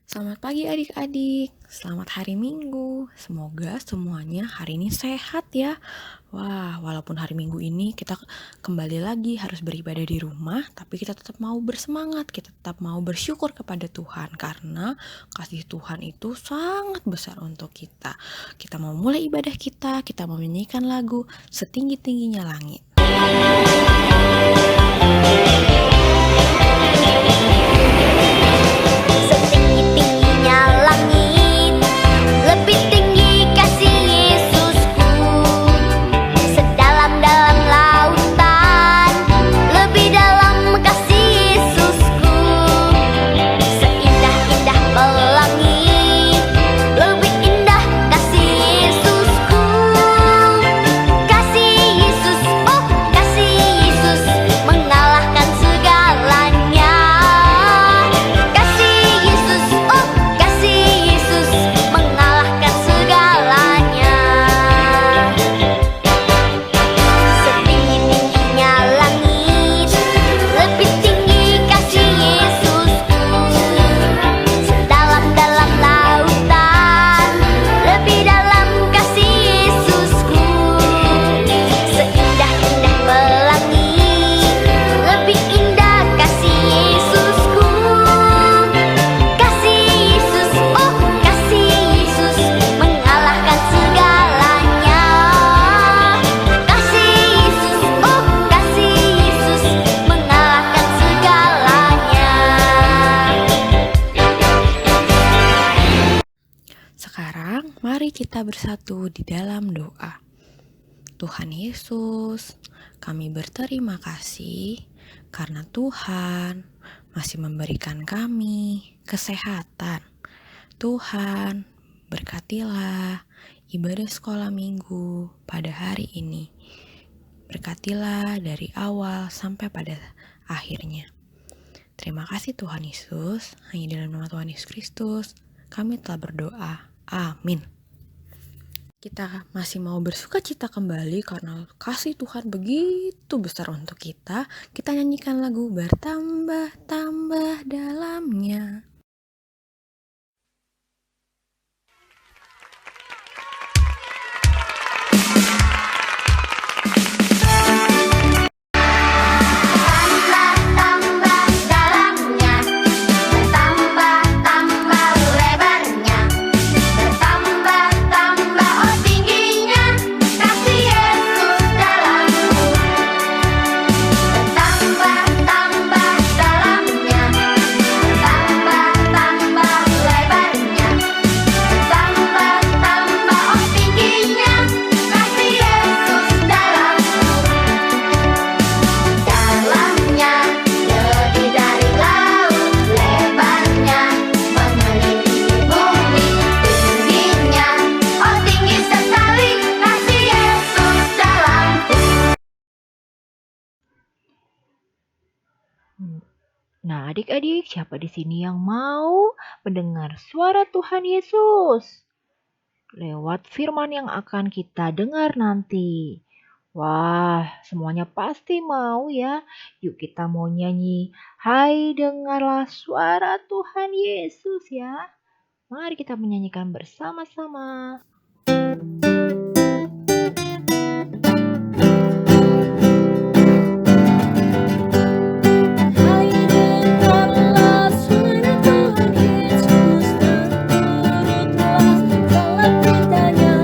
Selamat pagi adik-adik, selamat hari Minggu. Semoga semuanya hari ini sehat ya. Wah, walaupun hari Minggu ini kita kembali lagi harus beribadah di rumah, tapi kita tetap mau bersemangat, kita tetap mau bersyukur kepada Tuhan karena kasih Tuhan itu sangat besar untuk kita. Kita mau mulai ibadah kita mau menyanyikan lagu Setinggi-tingginya Langit. Setinggi-tingginya langit, lebih tinggi kasih Yesusku. Sedalam-dalam lautan, lebih dalam kasih Yesusku. Seindah-indah pelangi, lebih indah kasih Yesusku. Kasih Yesus, oh kasih Yesus, mengalahkan segalanya. Kasih Yesus, oh kasih Yesus, mengalahkan segalanya. Setinggi-tingginya langit, lebih tinggi kasih Yesusku. Sedalam-dalam lautan, lebih dalam kasih Yesusku. Seindah-indah pelangi, lebih indah kasih Yesusku. Kasih Yesus, oh kasih Yesus, mengalahkan segalanya. Kasih Yesus, oh kasih Yesus, mengalahkan segalanya. Sekarang mari kita bersatu di dalam doa. Tuhan Yesus, kami berterima kasih karena Tuhan masih memberikan kami kesehatan. Tuhan, berkatilah ibadah sekolah minggu pada hari ini. Berkatilah dari awal sampai pada akhirnya. Terima kasih Tuhan Yesus, hanya dalam nama Tuhan Yesus Kristus kami telah berdoa. Amin. Kita masih mau bersukacita kembali karena kasih Tuhan begitu besar untuk kita. Kita nyanyikan lagu Bertambah-tambah dalamnya. Bertambah dalamnya, bertambah lebarnya, bertambah oh tingginya kasih Yesus dalamku. Bertambah dalamnya, bertambah lebarnya, bertambah oh tingginya kasih Yesus dalamku. Dalamnya lebih dari laut, lebarnya mengelilingi bumi, tingginya oh tinggi sekali kasih Yesus dalamku. Nah, adik-adik, siapa di sini yang mau mendengar suara Tuhan Yesus lewat firman yang akan kita dengar nanti? Wah, semuanya pasti mau ya. Yuk kita mau nyanyi, "Hai dengarlah suara Tuhan Yesus" ya. Mari kita menyanyikan bersama-sama. Hai dengarlah suara Tuhan Yesus dan turutlah segala perintahnya.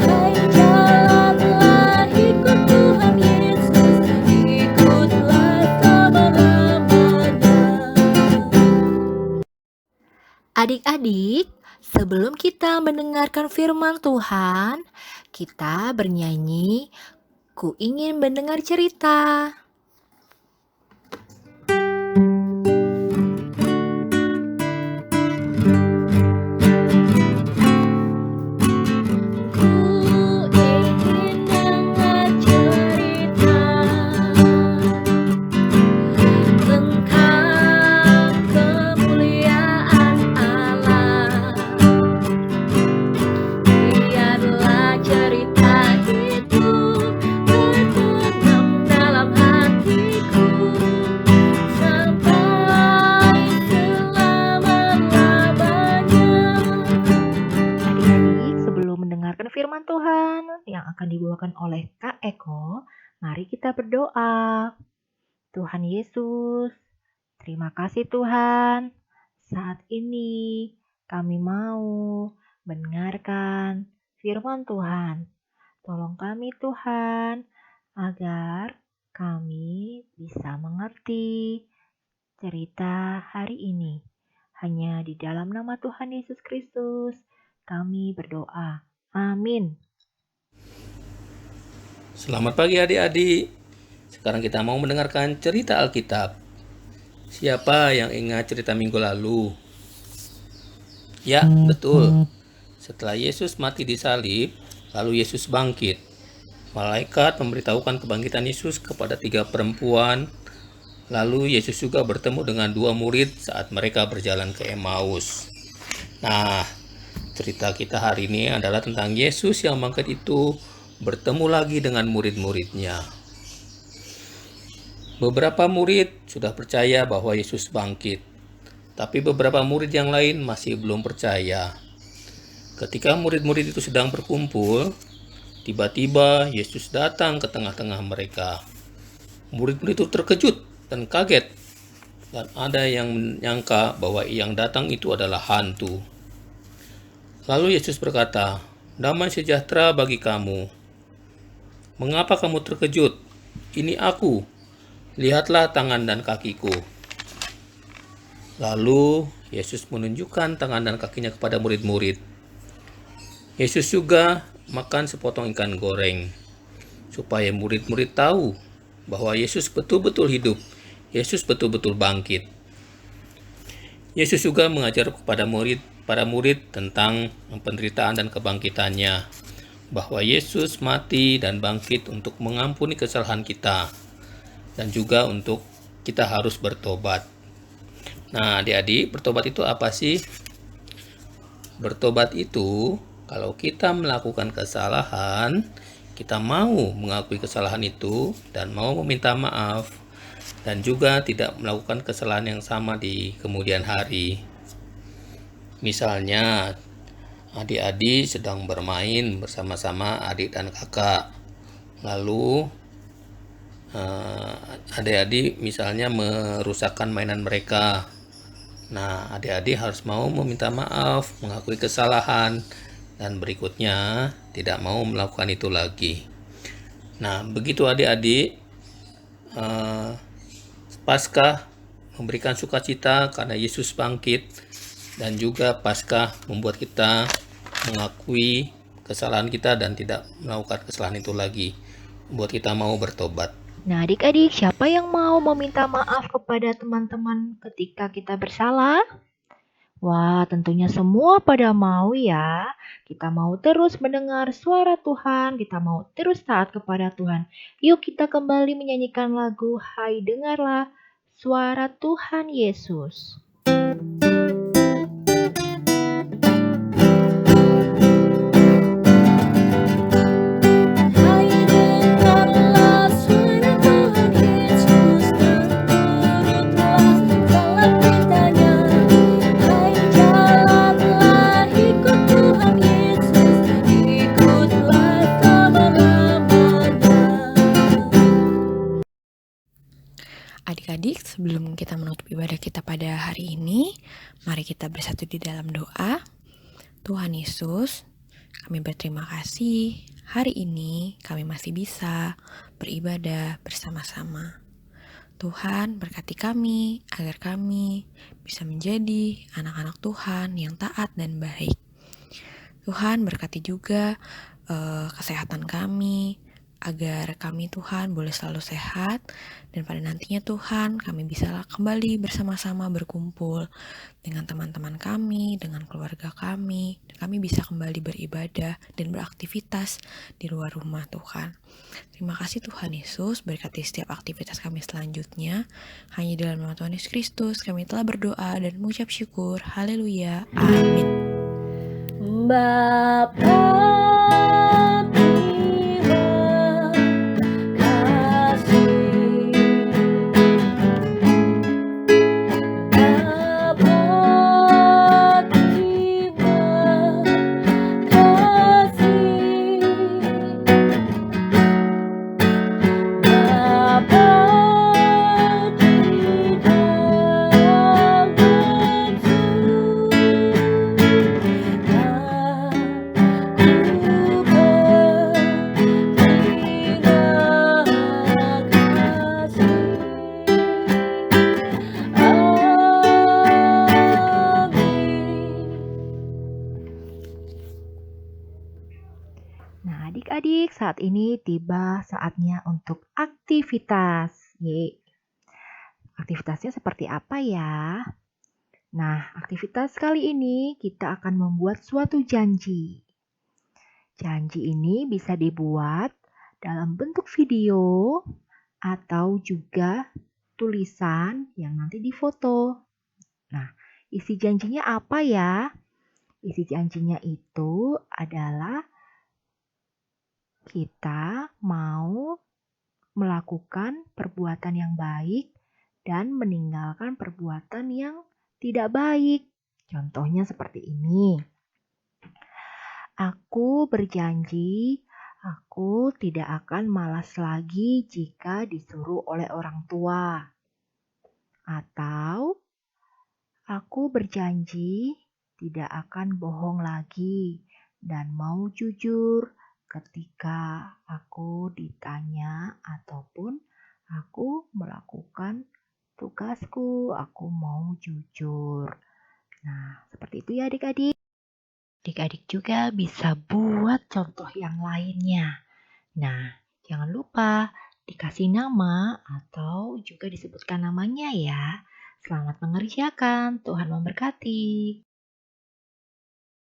Hai jalanlah ikut Tuhan Yesus, ikutlah selama-lamanya. Adik-adik, sebelum kita mendengarkan firman Tuhan, kita bernyanyi, "Ku ingin mendengar cerita." Ku ingin dengar cerita tentang kemuliaan Allah. Biarlah cerita itu tertanam dalam hati. firman Tuhan yang akan dibawakan oleh Kak Eko. Mari kita berdoa. Tuhan Yesus, terima kasih Tuhan. Saat ini kami mau mendengarkan firman Tuhan. Tolong kami Tuhan, agar kami bisa mengerti cerita hari ini. Hanya di dalam nama Tuhan Yesus Kristus kami berdoa. Amin. Selamat pagi adik-adik. Sekarang kita mau mendengarkan cerita Alkitab. Siapa yang ingat cerita minggu lalu? Ya, betul. Setelah Yesus mati di salib, lalu Yesus bangkit. Malaikat memberitahukan kebangkitan Yesus kepada 3 perempuan. Lalu Yesus juga bertemu dengan 2 murid saat mereka berjalan ke Emmaus. Nah, cerita kita hari ini adalah tentang Yesus yang bangkit itu bertemu lagi dengan murid-muridnya. Beberapa murid sudah percaya bahwa Yesus bangkit, tapi beberapa murid yang lain masih belum percaya. Ketika murid-murid itu sedang berkumpul, tiba-tiba Yesus datang ke tengah-tengah mereka. Murid-murid itu terkejut dan kaget, dan ada yang menyangka bahwa yang datang itu adalah hantu. Lalu Yesus berkata, "Damai sejahtera bagi kamu. Mengapa kamu terkejut? Ini aku. Lihatlah tangan dan kakiku." Lalu Yesus menunjukkan tangan dan kakinya kepada murid-murid. Yesus juga makan sepotong ikan goreng, supaya murid-murid tahu bahwa Yesus betul-betul hidup. Yesus betul-betul bangkit. Yesus juga mengajar kepada para murid tentang penderitaan dan kebangkitannya, bahwa Yesus mati dan bangkit untuk mengampuni kesalahan kita, dan juga untuk kita harus bertobat. Nah, adik-adik, bertobat itu apa sih? Bertobat itu kalau kita melakukan kesalahan, kita mau mengakui kesalahan itu dan mau meminta maaf, dan juga tidak melakukan kesalahan yang sama di kemudian hari. Misalnya, adik-adik sedang bermain bersama-sama adik dan kakak. Lalu, adik-adik misalnya merusakkan mainan mereka. Nah, adik-adik harus mau meminta maaf, mengakui kesalahan, dan berikutnya tidak mau melakukan itu lagi. Nah, begitu adik-adik, Paskah memberikan sukacita karena Yesus bangkit, dan juga Paskah membuat kita mengakui kesalahan kita dan tidak melakukan kesalahan itu lagi, membuat kita mau bertobat. Nah, adik-adik, siapa yang mau meminta maaf kepada teman-teman ketika kita bersalah? Wah, tentunya semua pada mau ya. Kita mau terus mendengar suara Tuhan, kita mau terus taat kepada Tuhan. Yuk kita kembali menyanyikan lagu Hai Dengarlah Suara Tuhan Yesus. Hai dengarlah suara Tuhan Yesus, turutlah segala perintahnya. Hai jalanlah ikut Tuhan Yesus, ikutlah selama-lamanya. Adik-adik, sebelum kita menutup ibadah kita pada hari ini, mari kita bersatu di dalam doa. Tuhan Yesus, kami berterima kasih hari ini kami masih bisa beribadah bersama-sama. Tuhan berkati kami agar kami bisa menjadi anak-anak Tuhan yang taat dan baik. Tuhan berkati juga kesehatan kami, agar kami Tuhan boleh selalu sehat, dan pada nantinya Tuhan kami bisa kembali bersama-sama berkumpul dengan teman-teman kami, dengan keluarga kami, dan kami bisa kembali beribadah dan beraktivitas di luar rumah Tuhan. Terima kasih Tuhan Yesus, berkati setiap aktivitas kami selanjutnya. Hanya dalam nama Tuhan Yesus Kristus kami telah berdoa dan mengucap syukur. Haleluya. Amin. Bapa terima kasih, Bapa terima kasih. adik-adik, saat ini tiba saatnya untuk aktivitas. Aktivitasnya seperti apa ya? Nah, aktivitas kali ini kita akan membuat suatu janji. Janji ini bisa dibuat dalam bentuk video atau juga tulisan yang nanti difoto. Nah, isi janjinya apa ya? Isi janjinya itu adalah kita mau melakukan perbuatan yang baik dan meninggalkan perbuatan yang tidak baik. Contohnya seperti ini. Aku berjanji, aku tidak akan malas lagi jika disuruh oleh orang tua. Atau, aku berjanji tidak akan bohong lagi dan mau jujur ketika aku ditanya ataupun aku melakukan tugasku, aku mau jujur. Nah, seperti itu ya adik-adik. Adik-adik juga bisa buat contoh yang lainnya. Nah, jangan lupa dikasih nama atau juga disebutkan namanya ya. Selamat mengerjakan, Tuhan memberkati.